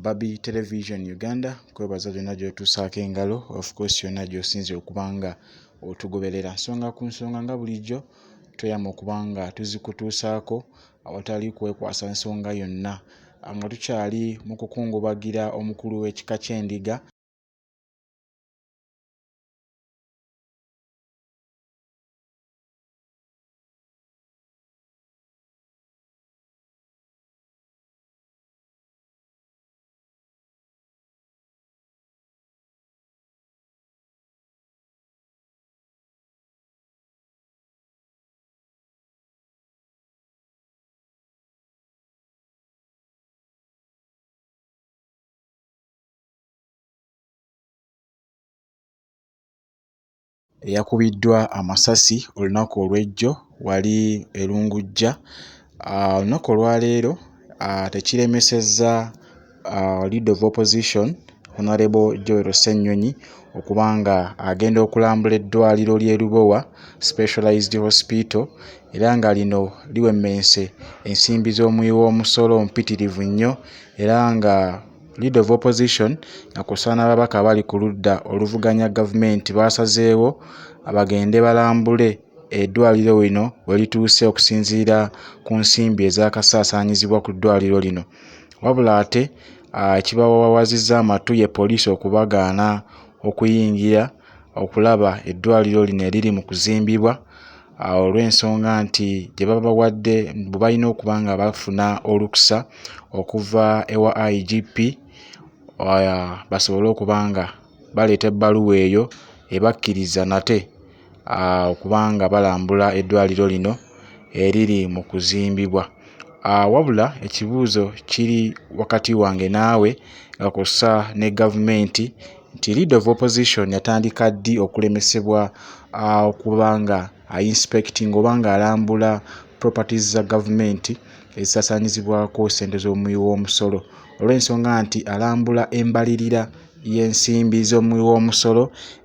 Babi Television Uganda kwebaza byonna gy'otuusaako engalo of course yonna gy'osinze okubanga otugoberera nsonga ku nsonga nga bulijjo tweyama okubanga tuzikutuusaako awatali kwekwasa nsonga yonna nga tukyali mu kukungubagira omukulu w'ekika ky'endiga eyakubiddwa amasasi olunaku olw'ejjo wali erungujja. Olunaku olwaleero tekiremesezza Leader of Opposition Honorable Joel Ssenyonyi okubanga agenda okulambula eddwaliro ly'e Lubowa Specialized Hospital era nga lino liwemmense ensimbi z'omuwi w'omusolo mpitirivu nnyo era nga Leader of Opposition nga kusaana ababaka bali ku ludda oluvuganya gavumenti basazeewo abagende balambule eddwaliro lino we lituuse okusinziira ku nsimbi ezakasaasaanyizibwa ku ddwaliro lino. Wabula ate ekibawawazizza amatu ye poliisi okubagaana okuyingira okulaba eddwaliro lino eriri mu kuzimbibwa olw'ensonga nti gye babawadde bwe balina okuba nga bafuna olukusa okuva ewa IGP basobole okuba nga baleeta ebbaluwa eyo ebakkiriza nate okubanga balambula eddwaliro lino eriri mu kuzimbibwa. Wabula ekibuuzo kiri wakati wange naawe nga kussa ne gavumenti nti Leader of Opposition yatandika ddi okulemesebwa okubanga inspecting obanga alambula properties za gavumenti ezisaasaanyizibwako ssente z'omuwi w'omusolo olw'ensonga nti alambula embalirira y'ensimbi z'omuwi w'omusolo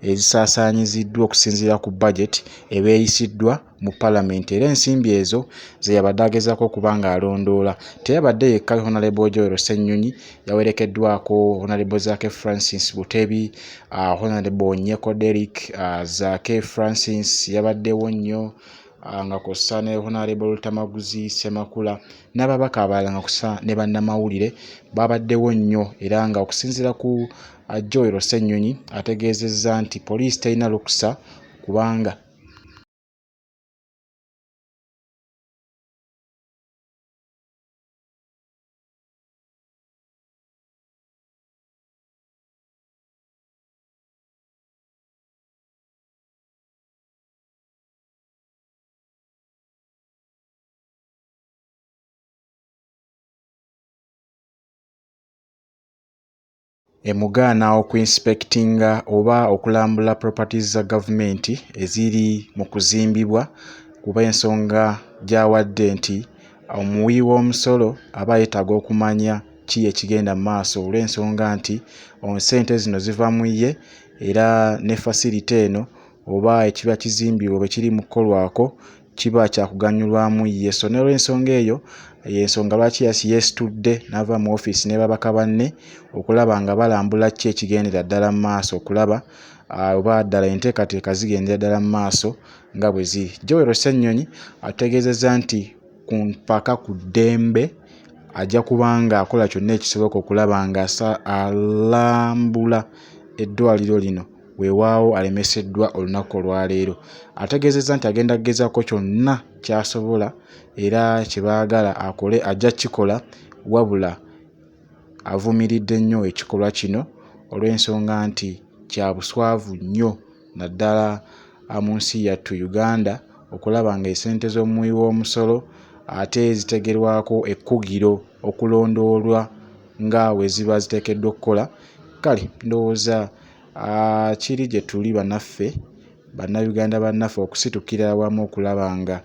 ezisaasaanyiziddwa okusinziira ku budget ebeeyisiddwa mu Parliament era ensimbi ezo ze yabadde agezaako okuba nga alondoola. Teyabadde yekka Honorable Joel Ssenyonyi, yawerekeddwako Honorable Zaake Francis Butebi, Honorable Onyeko Derrick, Zaake Francis yabaddewo nnyo nga kussa ne Honorable Lutamaguzi Ssemakula n'ababaka abalala nga kussa ne bannamawulire babaddewo nnyo era nga okusinziira ku Joel Ssenyonyi ategeezezza nti poliisi terina lukusa kubanga emugaana okuinspectinga oba okulambula properties za gavumenti eziri mu kuzimbibwa kuba ensonga gy'awadde nti omuwi w'omusolo aba yeetaaga okumanya ki ekigenda mu maaso olw'ensonga nti ssente zino ziva mu ye era ne facility eno oba ekiba kizimbibwa bwe kiri mu kukolwako kiba kyakuganyulwamu ye. So n'olw'ensonga eyo y'ensonga lwaki yeesitudde n'ava mu ofiisi ne babaka banne okulaba nga balambula ki ekigendera ddala mu maaso okulaba oba ddala enteekateeka zigendera ddala mu maaso nga bwe ziri. Joel Ssenyonyi ategeezezza nti ku mpaka ku ddembe ajja kuba nga akola kyonna ekisoboka okulaba nga alambula eddwaliro lino weewaawo alemeseddwa olunaku olwaleero. Ategeezezza nti agenda kugezaako kyonna ky'asobola era kye baagala akole ajja kukikola wabula avumiridde nnyo ekikolwa kino olw'ensonga nti kya buswavu nnyo naddala mu nsi yattu Uganda okulaba nga essente z'omuwi w'omusolo ate zitegerwako ekkugiro okulondoolwa nga we ziba ziteekeddwa okukola. Kale ndowooza kiri gye tuli bannaffe bannayuganda bannaffe okusitukira awamu okulaba nga